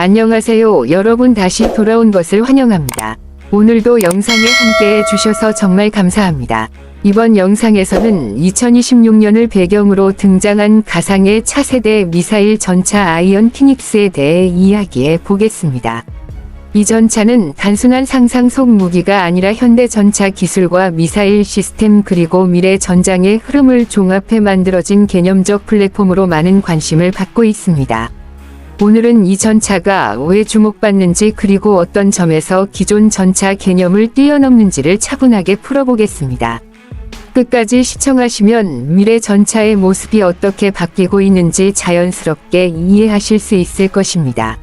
안녕하세요. 여러분 다시 돌아온 것을 환영합니다. 오늘도 영상에 함께해 주셔서 정말 감사합니다. 이번 영상에서는 2026년을 배경으로 등장한 가상의 차세대 미사일 전차 아이언 피닉스에 대해 이야기해 보겠습니다. 이 전차는 단순한 상상 속 무기가 아니라 현대 전차 기술과 미사일 시스템 그리고 미래 전장의 흐름을 종합해 만들어진 개념적 플랫폼으로 많은 관심을 받고 있습니다. 오늘은 이 전차가 왜 주목받는지 그리고 어떤 점에서 기존 전차 개념을 뛰어넘는지를 차분하게 풀어보겠습니다. 끝까지 시청하시면 미래 전차의 모습이 어떻게 바뀌고 있는지 자연스럽게 이해하실 수 있을 것입니다.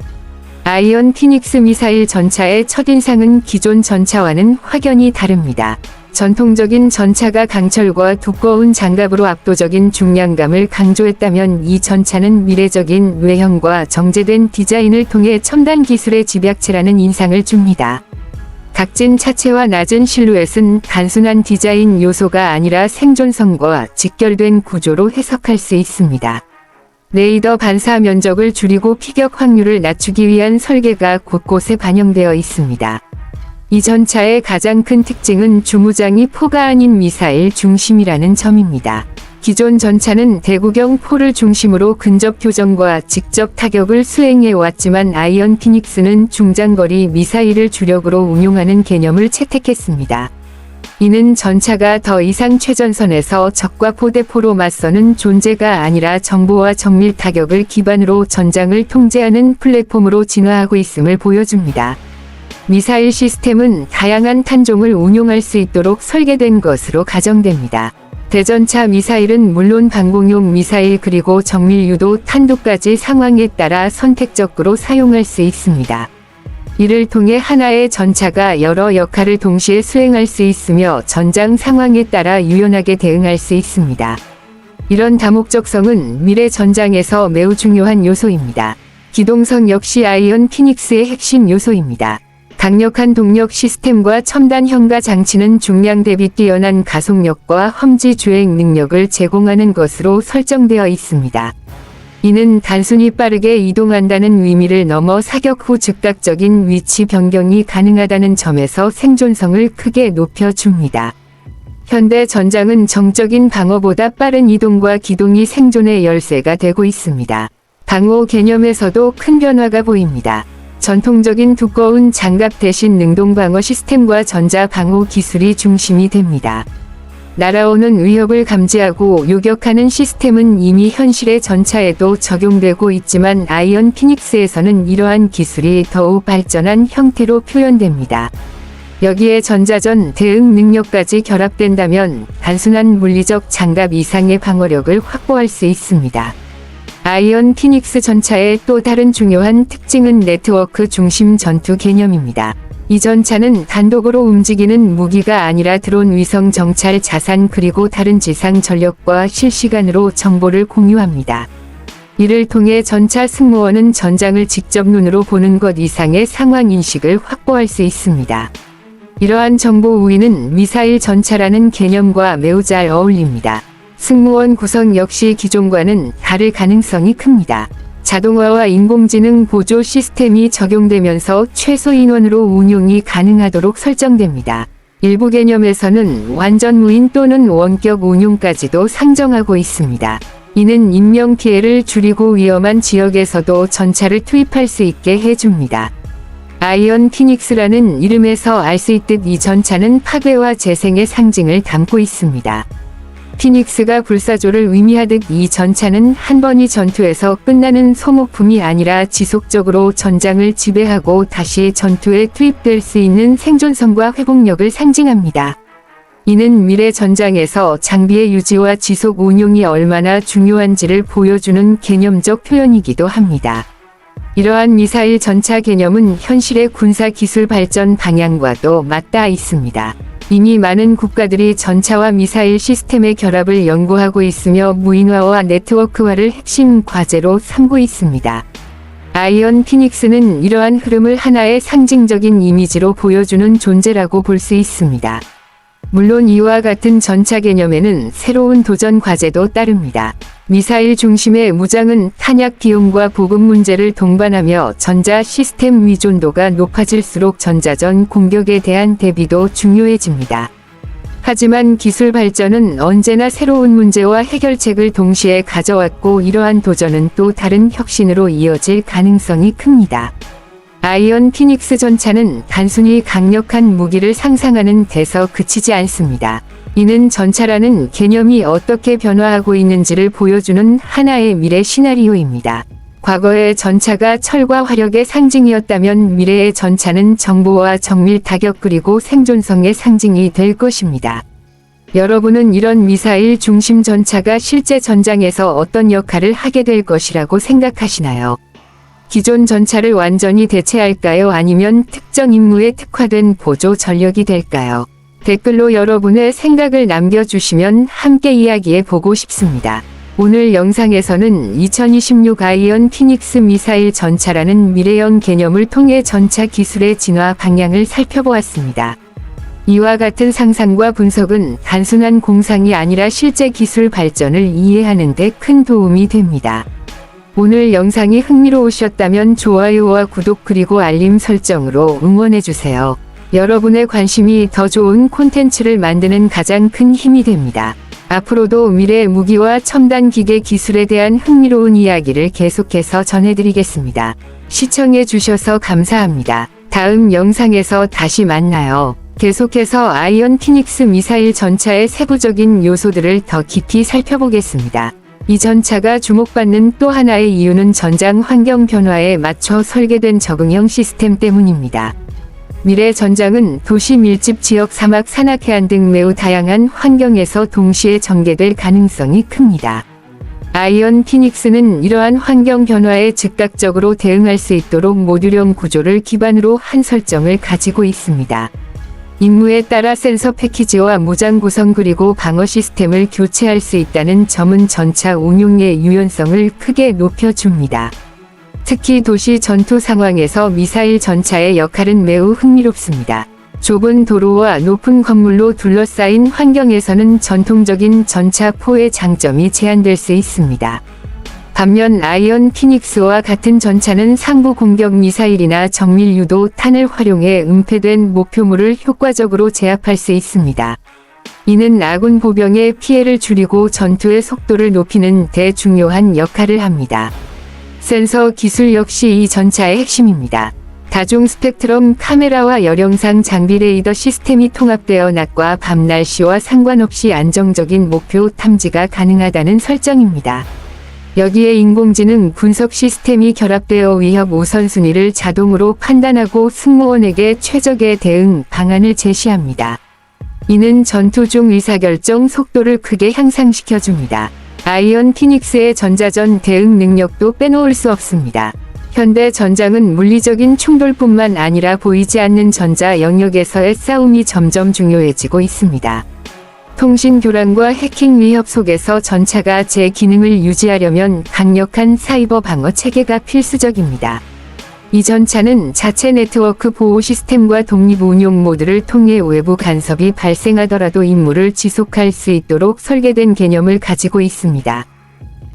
아이언 피닉스 미사일 전차의 첫인상은 기존 전차와는 확연히 다릅니다. 전통적인 전차가 강철과 두꺼운 장갑으로 압도적인 중량감을 강조했다면 이 전차는 미래적인 외형과 정제된 디자인을 통해 첨단 기술의 집약체라는 인상을 줍니다. 각진 차체와 낮은 실루엣은 단순한 디자인 요소가 아니라 생존성과 직결된 구조로 해석할 수 있습니다. 레이더 반사 면적을 줄이고 피격 확률을 낮추기 위한 설계가 곳곳에 반영되어 있습니다. 이 전차의 가장 큰 특징은 주무장이 포가 아닌 미사일 중심이라는 점입니다. 기존 전차는 대구경 포를 중심으로 근접 교전과 직접 타격을 수행해 왔지만 아이언 피닉스는 중장거리 미사일을 주력으로 운용하는 개념을 채택했습니다. 이는 전차가 더 이상 최전선에서 적과 포대포로 맞서는 존재가 아니라 정보와 정밀 타격을 기반으로 전장을 통제하는 플랫폼으로 진화하고 있음을 보여줍니다. 미사일 시스템은 다양한 탄종을 운용할 수 있도록 설계된 것으로 가정됩니다. 대전차 미사일은 물론 방공용 미사일 그리고 정밀 유도 탄도까지 상황에 따라 선택적으로 사용할 수 있습니다. 이를 통해 하나의 전차가 여러 역할을 동시에 수행할 수 있으며 전장 상황에 따라 유연하게 대응할 수 있습니다. 이런 다목적성은 미래 전장에서 매우 중요한 요소입니다. 기동성 역시 아이언 피닉스의 핵심 요소입니다. 강력한 동력 시스템과 첨단 현가 장치는 중량 대비 뛰어난 가속력과 험지 주행 능력을 제공하는 것으로 설정되어 있습니다. 이는 단순히 빠르게 이동한다는 의미를 넘어 사격 후 즉각적인 위치 변경이 가능하다는 점에서 생존성을 크게 높여줍니다. 현대 전장은 정적인 방어보다 빠른 이동과 기동이 생존의 열쇠가 되고 있습니다. 방호 개념에서도 큰 변화가 보입니다. 전통적인 두꺼운 장갑 대신 능동 방어 시스템과 전자 방호 기술이 중심이 됩니다. 날아오는 위협을 감지하고 요격하는 시스템은 이미 현실의 전차에도 적용되고 있지만 아이언 피닉스에서는 이러한 기술이 더욱 발전한 형태로 표현됩니다. 여기에 전자전 대응 능력까지 결합된다면 단순한 물리적 장갑 이상의 방어력을 확보할 수 있습니다. 아이언 피닉스 전차의 또 다른 중요한 특징은 네트워크 중심 전투 개념입니다. 이 전차는 단독으로 움직이는 무기가 아니라 드론 위성 정찰 자산 그리고 다른 지상 전력과 실시간으로 정보를 공유합니다. 이를 통해 전차 승무원은 전장을 직접 눈으로 보는 것 이상의 상황 인식을 확보할 수 있습니다. 이러한 정보 우위는 미사일 전차라는 개념과 매우 잘 어울립니다. 승무원 구성 역시 기존과는 다를 가능성이 큽니다. 자동화와 인공지능 보조 시스템이 적용되면서 최소 인원으로 운용이 가능하도록 설정됩니다. 일부 개념에서는 완전 무인 또는 원격 운용까지도 상정하고 있습니다. 이는 인명 피해를 줄이고 위험한 지역에서도 전차를 투입할 수 있게 해줍니다. 아이언 피닉스라는 이름에서 알 수 있듯 이 전차는 파괴와 재생의 상징을 담고 있습니다. 피닉스가 불사조를 의미하듯 이 전차는 한 번의 전투에서 끝나는 소모품이 아니라 지속적으로 전장을 지배하고 다시 전투에 투입될 수 있는 생존성과 회복력을 상징합니다. 이는 미래 전장에서 장비의 유지와 지속 운용이 얼마나 중요한지를 보여주는 개념적 표현이기도 합니다. 이러한 미사일 전차 개념은 현실의 군사 기술 발전 방향과도 맞닿아 있습니다. 이미 많은 국가들이 전차와 미사일 시스템의 결합을 연구하고 있으며 무인화와 네트워크화를 핵심 과제로 삼고 있습니다. 아이언 피닉스는 이러한 흐름을 하나의 상징적인 이미지로 보여주는 존재라고 볼 수 있습니다. 물론 이와 같은 전차 개념에는 새로운 도전 과제도 따릅니다. 미사일 중심의 무장은 탄약 비용과 보급 문제를 동반하며 전자 시스템 의존도가 높아질수록 전자전 공격에 대한 대비도 중요해집니다. 하지만 기술 발전은 언제나 새로운 문제와 해결책을 동시에 가져왔고 이러한 도전은 또 다른 혁신으로 이어질 가능성이 큽니다. 아이언 피닉스 전차는 단순히 강력한 무기를 상상하는 데서 그치지 않습니다. 이는 전차라는 개념이 어떻게 변화하고 있는지를 보여주는 하나의 미래 시나리오입니다. 과거의 전차가 철과 화력의 상징이었다면 미래의 전차는 정보와 정밀 타격 그리고 생존성의 상징이 될 것입니다. 여러분은 이런 미사일 중심 전차가 실제 전장에서 어떤 역할을 하게 될 것이라고 생각하시나요? 기존 전차를 완전히 대체할까요? 아니면 특정 임무에 특화된 보조 전력이 될까요? 댓글로 여러분의 생각을 남겨주시면 함께 이야기해보고 싶습니다. 오늘 영상에서는 2026 아이언 피닉스 미사일 전차라는 미래형 개념을 통해 전차 기술의 진화 방향을 살펴보았습니다. 이와 같은 상상과 분석은 단순한 공상이 아니라 실제 기술 발전을 이해하는 데 큰 도움이 됩니다. 오늘 영상이 흥미로우셨다면 좋아요와 구독 그리고 알림 설정으로 응원해주세요. 여러분의 관심이 더 좋은 콘텐츠를 만드는 가장 큰 힘이 됩니다. 앞으로도 미래 무기와 첨단 기계 기술에 대한 흥미로운 이야기를 계속해서 전해드리겠습니다. 시청해주셔서 감사합니다. 다음 영상에서 다시 만나요. 계속해서 아이언 피닉스 미사일 전차의 세부적인 요소들을 더 깊이 살펴보겠습니다. 이 전차가 주목받는 또 하나의 이유는 전장 환경 변화에 맞춰 설계된 적응형 시스템 때문입니다. 미래 전장은 도시 밀집 지역, 사막, 산악해안 등 매우 다양한 환경에서 동시에 전개될 가능성이 큽니다. 아이언 피닉스는 이러한 환경 변화에 즉각적으로 대응할 수 있도록 모듈형 구조를 기반으로 한 설정을 가지고 있습니다. 임무에 따라 센서 패키지와 무장 구성 그리고 방어 시스템을 교체할 수 있다는 점은 전차 운용의 유연성을 크게 높여줍니다. 특히 도시 전투 상황에서 미사일 전차의 역할은 매우 흥미롭습니다. 좁은 도로와 높은 건물로 둘러싸인 환경에서는 전통적인 전차포의 장점이 제한될 수 있습니다. 반면 아이언 피닉스와 같은 전차는 상부 공격 미사일이나 정밀 유도 탄을 활용해 은폐된 목표물을 효과적으로 제압할 수 있습니다. 이는 아군 보병의 피해를 줄이고 전투의 속도를 높이는 데 중요한 역할을 합니다. 센서 기술 역시 이 전차의 핵심입니다. 다중 스펙트럼 카메라와 열영상 장비 레이더 시스템이 통합되어 낮과 밤 날씨와 상관없이 안정적인 목표 탐지가 가능하다는 설정입니다. 여기에 인공지능 분석 시스템이 결합되어 위협 우선순위를 자동으로 판단하고 승무원에게 최적의 대응 방안을 제시합니다. 이는 전투 중 의사결정 속도를 크게 향상시켜줍니다. 아이언 피닉스의 전자전 대응 능력도 빼놓을 수 없습니다. 현대 전장은 물리적인 충돌뿐만 아니라 보이지 않는 전자 영역에서의 싸움이 점점 중요해지고 있습니다. 통신 교란과 해킹 위협 속에서 전차가 제 기능을 유지하려면 강력한 사이버 방어 체계가 필수적입니다. 이 전차는 자체 네트워크 보호 시스템과 독립 운용 모드를 통해 외부 간섭이 발생하더라도 임무를 지속할 수 있도록 설계된 개념을 가지고 있습니다.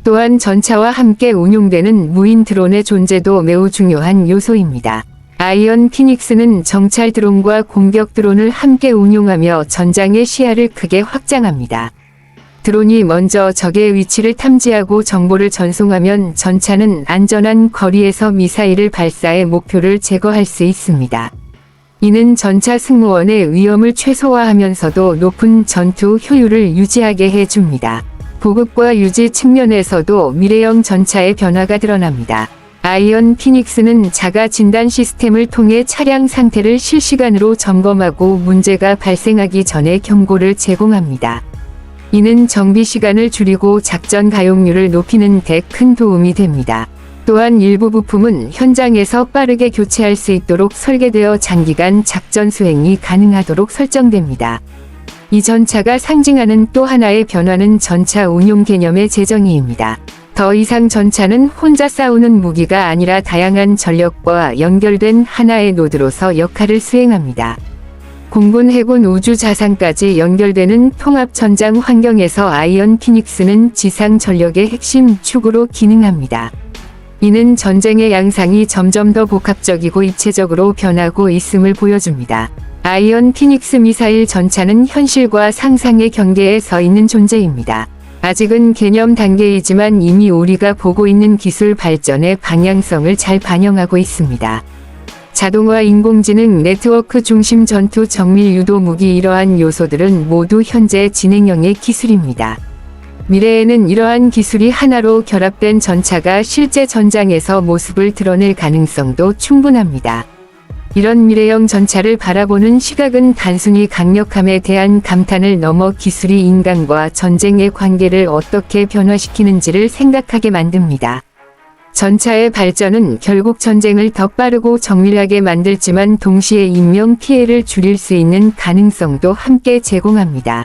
또한 전차와 함께 운용되는 무인 드론의 존재도 매우 중요한 요소입니다. 아이언 피닉스는 정찰 드론과 공격 드론을 함께 운용하며 전장의 시야를 크게 확장합니다. 드론이 먼저 적의 위치를 탐지하고 정보를 전송하면 전차는 안전한 거리에서 미사일을 발사해 목표를 제거할 수 있습니다. 이는 전차 승무원의 위험을 최소화하면서도 높은 전투 효율을 유지하게 해줍니다. 보급과 유지 측면에서도 미래형 전차의 변화가 드러납니다. 아이언 피닉스는 자가 진단 시스템을 통해 차량 상태를 실시간으로 점검하고 문제가 발생하기 전에 경고를 제공합니다. 이는 정비 시간을 줄이고 작전 가용률을 높이는 데 큰 도움이 됩니다. 또한 일부 부품은 현장에서 빠르게 교체할 수 있도록 설계되어 장기간 작전 수행이 가능하도록 설정됩니다. 이 전차가 상징하는 또 하나의 변화는 전차 운용 개념의 재정의입니다. 더 이상 전차는 혼자 싸우는 무기가 아니라 다양한 전력과 연결된 하나의 노드로서 역할을 수행합니다. 공군 해군 우주 자산까지 연결되는 통합 전장 환경에서 아이언 피닉스는 지상 전력의 핵심 축으로 기능합니다. 이는 전쟁의 양상이 점점 더 복합적이고 입체적으로 변하고 있음을 보여줍니다. 아이언 피닉스 미사일 전차는 현실과 상상의 경계에 서 있는 존재입니다. 아직은 개념 단계이지만 이미 우리가 보고 있는 기술 발전의 방향성을 잘 반영하고 있습니다. 자동화, 인공지능, 네트워크 중심 전투, 정밀 유도 무기, 이러한 요소들은 모두 현재 진행형의 기술입니다. 미래에는 이러한 기술이 하나로 결합된 전차가 실제 전장에서 모습을 드러낼 가능성도 충분합니다. 이런 미래형 전차를 바라보는 시각은 단순히 강력함에 대한 감탄을 넘어 기술이 인간과 전쟁의 관계를 어떻게 변화시키는지를 생각하게 만듭니다. 전차의 발전은 결국 전쟁을 더 빠르고 정밀하게 만들지만 동시에 인명 피해를 줄일 수 있는 가능성도 함께 제공합니다.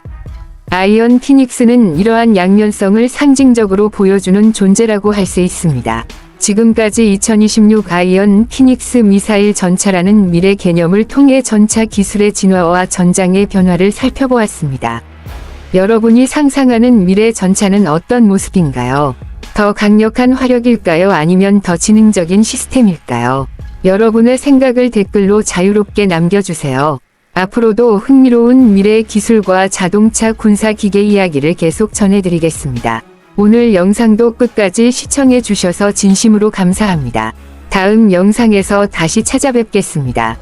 아이언 피닉스는 이러한 양면성을 상징적으로 보여주는 존재라고 할 수 있습니다. 지금까지 2026 아이언 피닉스 미사일 전차라는 미래 개념을 통해 전차 기술의 진화와 전장의 변화를 살펴보았습니다. 여러분이 상상하는 미래 전차는 어떤 모습인가요? 더 강력한 화력일까요? 아니면 더 지능적인 시스템일까요? 여러분의 생각을 댓글로 자유롭게 남겨주세요. 앞으로도 흥미로운 미래 기술과 자동차 군사 기계 이야기를 계속 전해드리겠습니다. 오늘 영상도 끝까지 시청해 주셔서 진심으로 감사합니다. 다음 영상에서 다시 찾아뵙겠습니다.